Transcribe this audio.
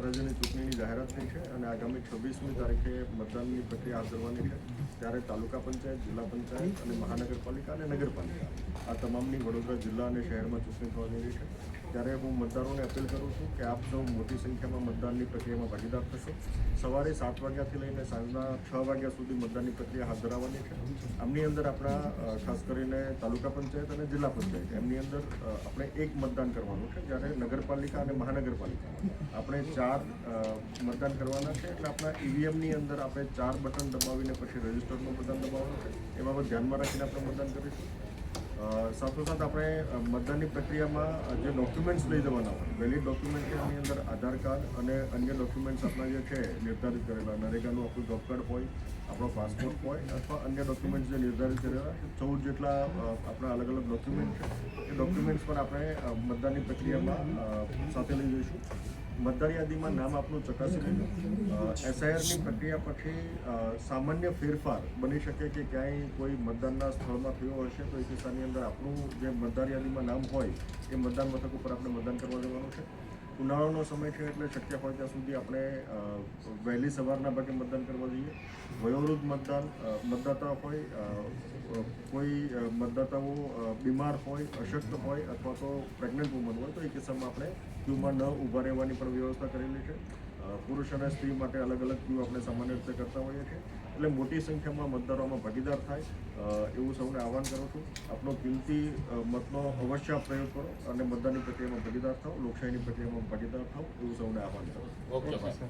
રાજ્યની ચૂંટણીની જાહેરાત થઈ છે અને આગામી 26મી તારીખે મતદાનની પ્રક્રિયા હાથ ધરવાની છે. ત્યારે તાલુકા પંચાયત, જિલ્લા પંચાયત અને મહાનગરપાલિકા અને નગરપાલિકા આ તમામની વડોદરા જિલ્લા અને શહેરમાં ચૂંટણી થવા જઈ રહી છે. ત્યારે હું મતદારોને અપીલ કરું છું કે આપ સૌ મોટી સંખ્યામાં મતદાનની પ્રક્રિયામાં ભાગીદાર થશો. સવારે 7 વાગ્યાથી લઈને સાંજના 6 વાગ્યા સુધી મતદાનની પ્રક્રિયા હાથ ધરાવવાની છે. આમની અંદર આપણા ખાસ કરીને તાલુકા પંચાયત અને જિલ્લા પંચાયત એમની અંદર આપણે એક મતદાન કરવાનું છે. જ્યારે નગરપાલિકા અને મહાનગરપાલિકામાં આપણે 4 મતદાન કરવાના છે. એટલે આપણા ઈવીએમની અંદર આપણે 4 બટન દબાવીને પછી રજિસ્ટરનું બટન દબાવવાનું છે. એ બાબત ધ્યાનમાં રાખીને આપણે મતદાન કરીશું. સાથોસાથ આપણે મતદાનની પ્રક્રિયામાં જે ડોક્યુમેન્ટ્સ લઈ જવાના હોય, વેલિડ ડોક્યુમેન્ટ છે. એની અંદર આધાર કાર્ડ અને અન્ય ડોક્યુમેન્ટ્સ આપણા જે છે નિર્ધારિત કરેલા, નરેગાનું આપણું જોબ કાર્ડ હોય, આપણો પાસપોર્ટ હોય અથવા અન્ય ડોક્યુમેન્ટ્સ જે નિર્ધારિત કરેલા 14 જેટલા આપણા અલગ અલગ ડોક્યુમેન્ટ છે. એ ડોક્યુમેન્ટ્સ પણ આપણે મતદાનની પ્રક્રિયામાં સાથે લઈ જઈશું. મતદાર યાદીમાં નામ આપનું ચકાસી લઈશું. એસઆઈઆરની પ્રક્રિયા પછી સામાન્ય ફેરફાર બની શકે કે ક્યાંય કોઈ મતદાનના સ્થળમાં થયો હશે તો એ કિસ્સાની અંદર આપણું જે મતદાર યાદીમાં નામ હોય એ મતદાન મથક ઉપર આપણે મતદાન કરવા જવાનું છે. ઉનાળાનો સમય છે એટલે શક્ય હોય ત્યાં સુધી આપણે વહેલી સવારના ભાગે મતદાન કરવા જઈએ. વયોવૃદ્ધ મતદાતા હોય, કોઈ મતદાતાઓ બીમાર હોય, અશક્ત હોય અથવા તો પ્રેગ્નન્ટ વુમન હોય તો એ કિસ્સામાં આપણે ક્યુમાં ન ઊભા રહેવાની પણ વ્યવસ્થા કરેલી છે. પુરુષ અને સ્ત્રી માટે અલગ અલગ ક્યુ આપણે સામાન્ય રીતે કરતા હોઈએ છીએ. એટલે મોટી સંખ્યામાં મતદારોમાં ભાગીદાર થાય એવું સૌને આહવાન કરું છું. આપણો કિંમતી મતનો અવશ્ય પ્રયોગ કરો અને મતદાનની પ્રક્રિયામાં ભાગીદાર થાઓ, લોકશાહીની પ્રક્રિયામાં ભાગીદાર થાઓ એવું સૌને આહવાન કરું છું. ઓકે.